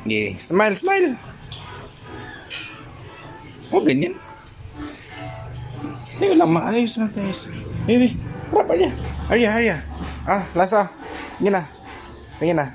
Yeah. Smile, smile. Oh, ganyan. Tayo lang, maayos lang tayo. Baby, harap, Arya. Arya, Arya. Ah, lasa. Tingin na. Tingin na.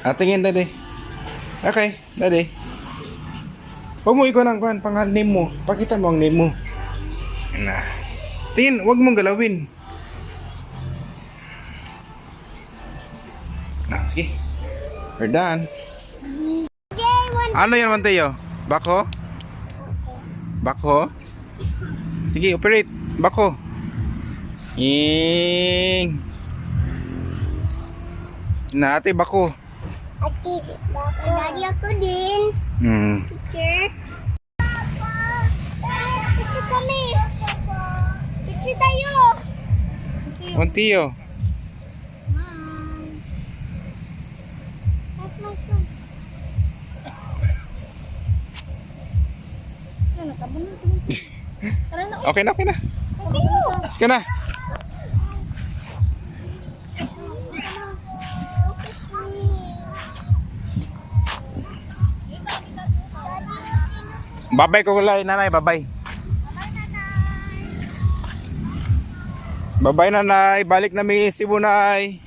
Ah, tingin, daddy. Okay, daddy. Huwag mo ikaw ng name mo. Pakita mo ang name mo. Yan na. Tingin, huwag mong galawin. Ah, sige. We're done. Ano yan, Mateo? Bako? Bako? Sige, operate. Bako. Ing. Na, ate, bako. Ate, bako. Daddy ako din. Teacher. Picture kami. Picture tayo. Mateo. That's my son. Okay na, okay na. Sige na. Babay ko kulay, nanay, babay. Babay, nanay. Balik na mi Cebu, nay.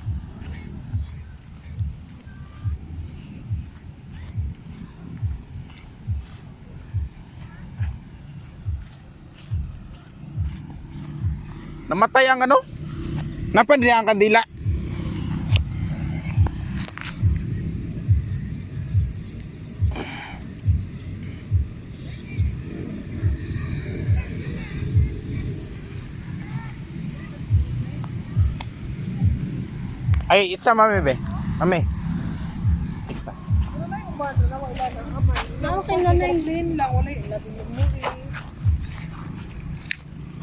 Namatay ang ano? Napandi ang kandila. Ay, itsa mami be. Mami. Itsa. Okay na na yung lane lang. Wala yung labing mo eh.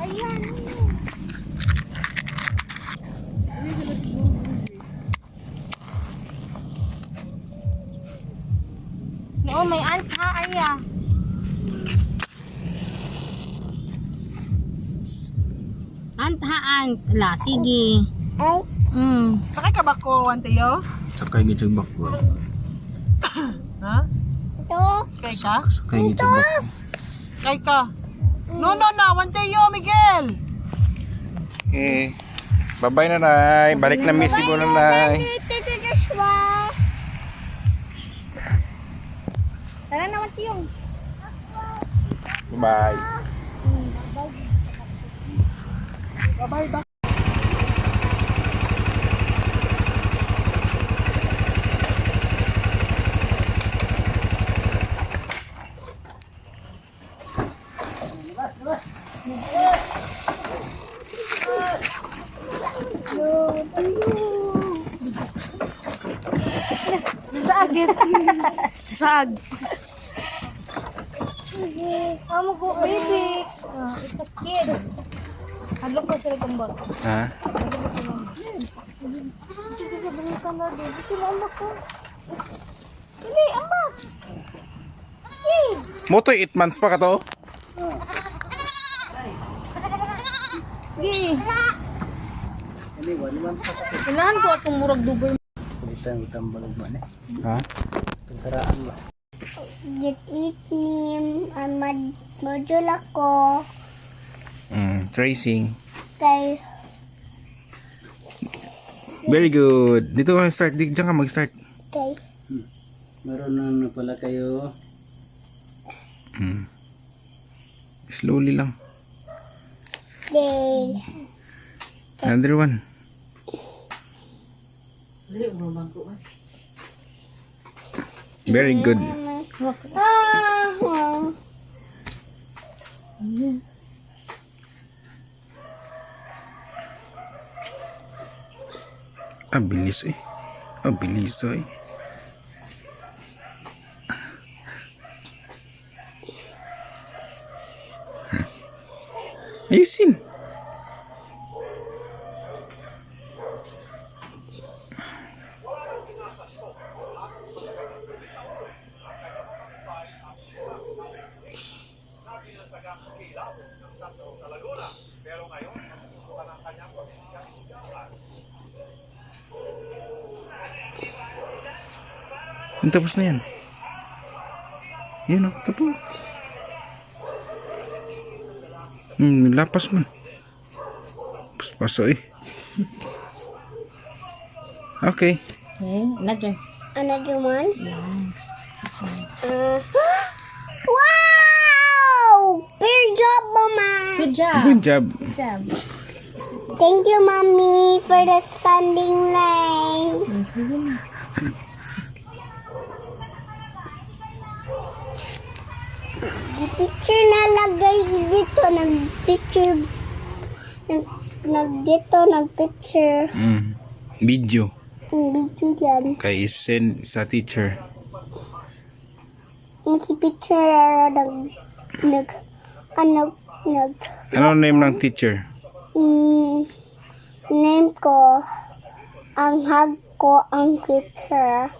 Ayan. No, may anta aya. Antaan. La, sige. Ay. Sakay ka ba ko, Anteo? Sakay gid bako. Ha? Ito. Sakay ka? Sakay gid bako. Sakay ka? No, Anteo, Miguel! Okay. Babay, nanay. Balik na mi Cebu, nanay. Tito Joshua. Tara naman tiyong. Bye. Bye-bye. Sag. Kamu go baby. It's a kid. Hadlok ko sila kambal. Ha? Dili, ama. Kid. Moto 8 months pa ka to? Gi. Inahan ko atong murag double. Ha? Nickname ang module ako Tracing. kay Very good. Dito ka start. Diyan ka mag-start. kay Marunong na pala kayo. Slowly lang. kay Another one. Very good. wow. Ang bilis eh. Ang bilis eh. Ayusin. Tapos na yan. Yan o, tapos. Lapas man. Paso eh. Okay. Okay, another. Another one? Yes. Wow! Good job, Mama. Good job. Good job. Good job. Thank you, Mommy, for the sanding lines. The picture na lagay dito, nag-picture. Nag-picture. Video. Video yan. Kay send sa teacher. Si picture Ano name ng teacher? name ko, ang hug ko, ang picture.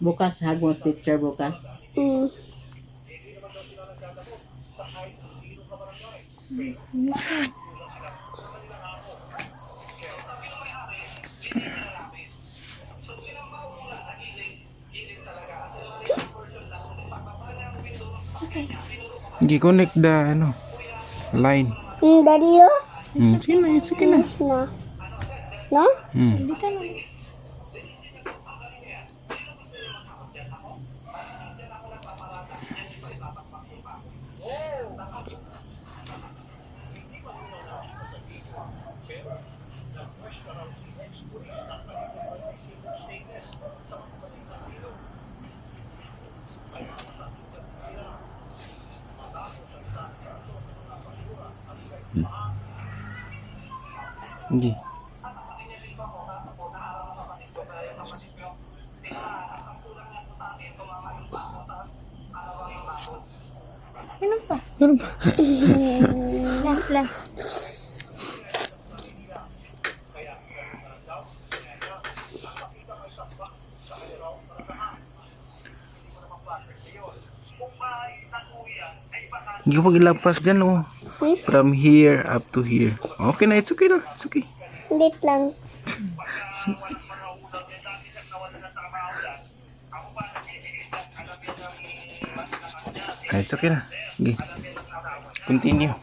Bukas, hag mo teacher bukas. Mm. Gi-connect the line. Dari yo? Sige na, sige na. Na. No? Gi. Ano pa? Last. Hindi ko pag-ilapas dyan, oh. From here up to here. Okay na, it's okay na. It's okay. Wait lang. It's okay na. Sige. Continue.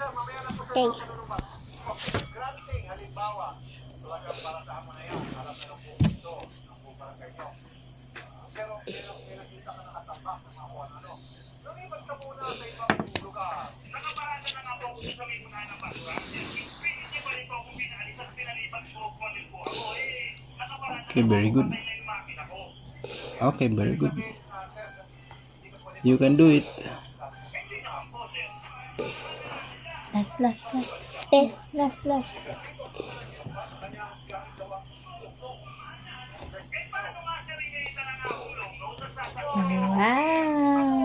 Okay. Okay, very good. Okay, very good. You can do it. Last. Okay. Last. Wow,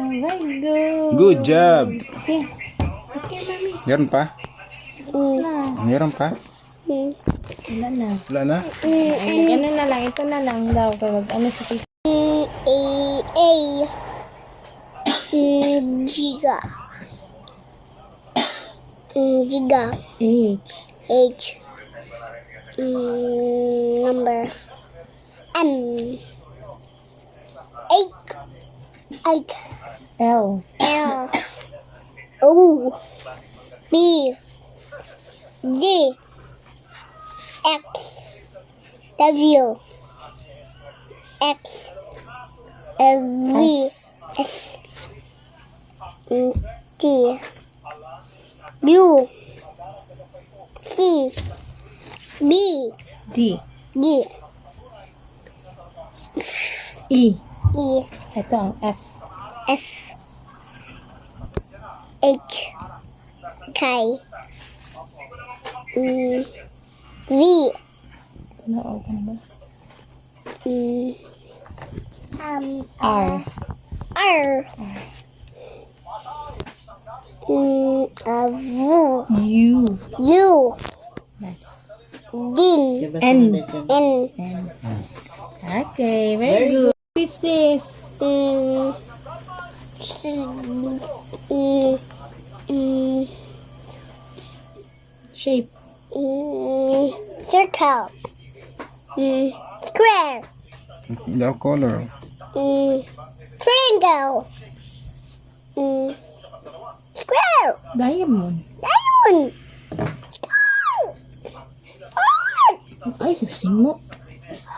very good. Good job. Okay, mami. Meron pa? Na. Meron pa? Wala na. Wala na? Ay, ano na lang, ito na lang daw. Kapag ano sa teacher. A. Giga. Giga. H. Number. M. Egg. L. L. O. B. G. X. W. X. V. S. T. U. C. B. D. D. E. E. Ito ang F. F. H. K. V. Ano ba? R. R. U. U. Din. N. N. Okay, very good. What's this? Shape. Circle. Square. The color. Triangle. Square. Diamond. Diamond. Heart. Ay, sing mo.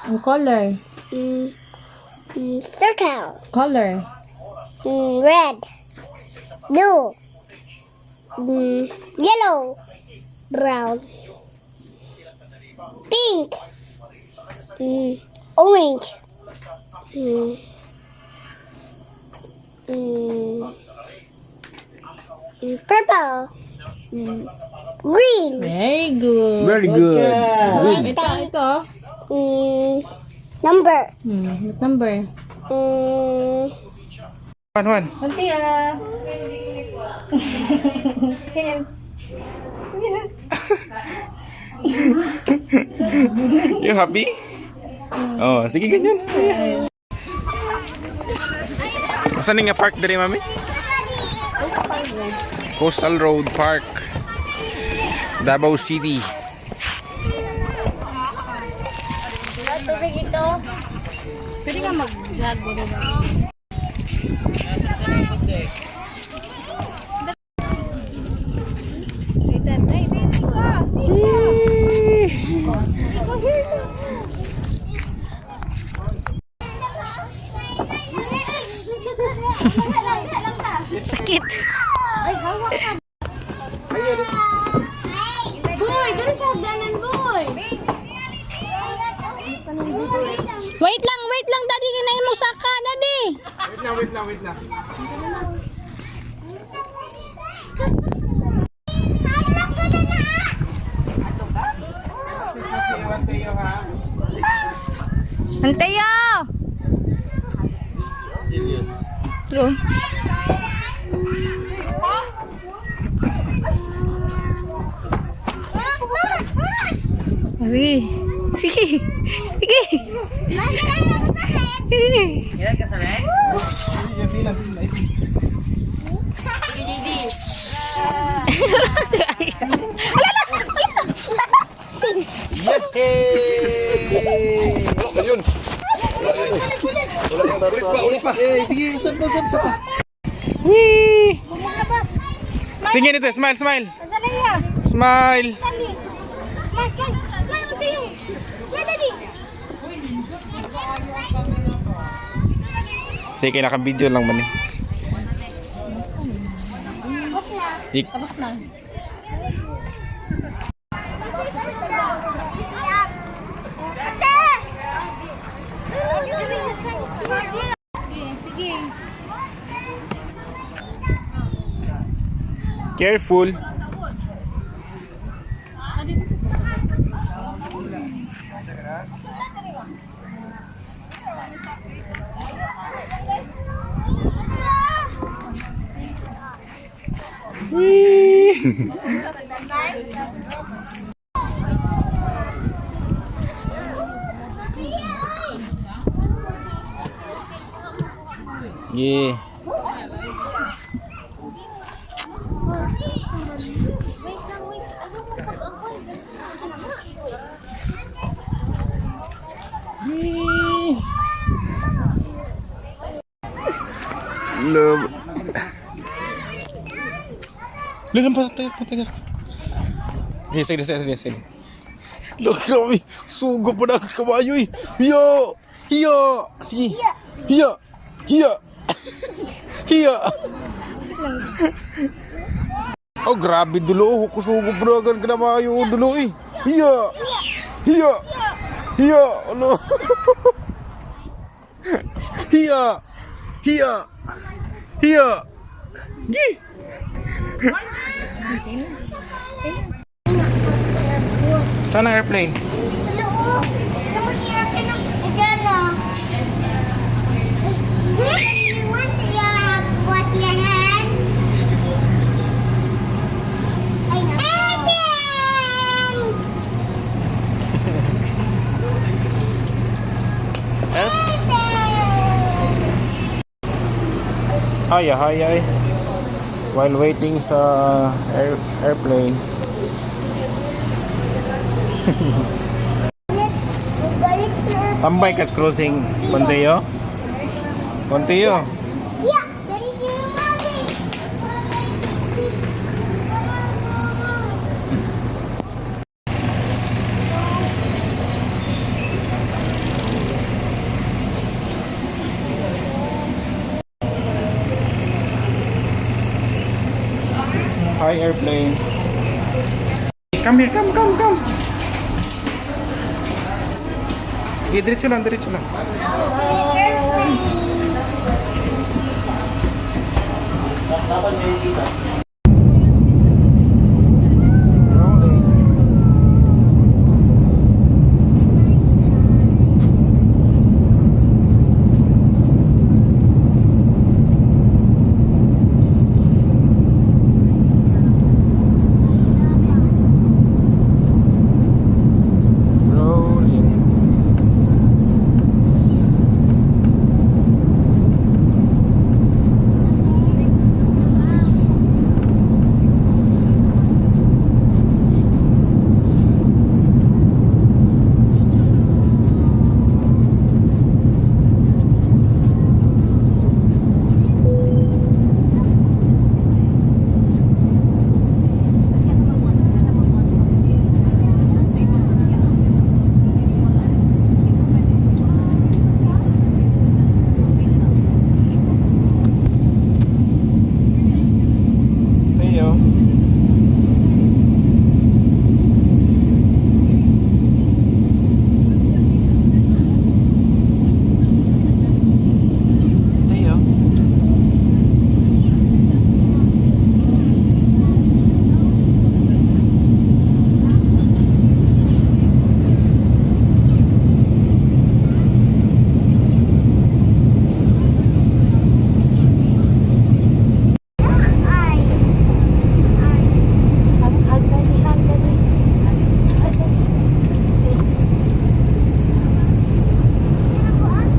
Ang color. Circle. Color. Red. Blue. Yellow. Brown. Pink. Orange. Purple. Green. Very good. Very good. job. Ito. Number. What number? Juan. Kunti You happy? Oh, sige ganyan. Saan nga park dari mami? Coastal Road Park, Davao City. tubig ito. Pwede ka mag-vlog mo rin. Sakit. Boy, dali sa hagdanan, boy. Wait lang, daddy. Kinain mo saka, daddy. Wait lang. Antayo! True. Sige. Sige. Sige. Sige. Yay! Ayun. Ulit pa. Sige, usap pa. Whee! Tingin ito, smile. Azalea. Smile. Dali. Smile. Smile, Antayo. Smile, dali. Sige, naka-video lang man eh. Tapos na. Sige. Careful. Yeah. Love. Lihat patay. Sige. Look, grabe. Sugo pa na ang kabayo eh. Hiya. Sige. Hiya. Oh, grabe dulo. Kusugo pa na ang kabayo dulo eh. Hiya. Ano? Hiya. Gi. Saan ang airplane? Hi. While waiting sa airplane. Tambay kas crossing Monteyo. Yeah, Daddy, you're moving. Hi, airplane. Come here, come. Okay, diretso lang. Rolling. Rolling. Tayo. Tayo.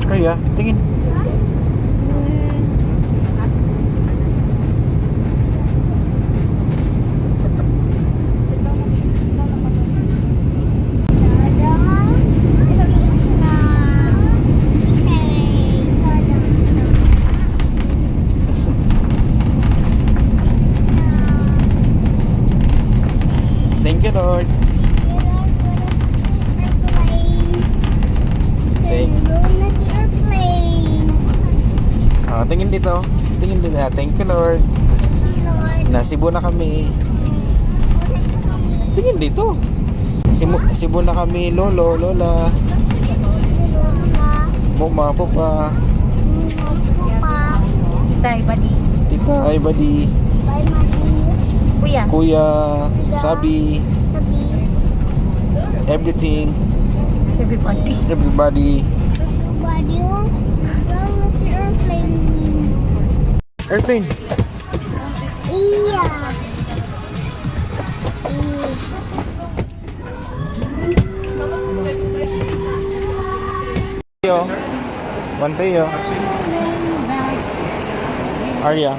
Kaya, tingin. Thank you, Lord. Thank tingin dito. Tingin din na. Thank you, Lord. Nasibo na kami. Tingin dito. Sibo na kami, lolo, lola, mama, papa, Tay, buddy. tita, ay buddy, Kuya. kuya, sabi, everything, Everybody. everybody. Airplane. Iya. Tayo. One tayo. Arya.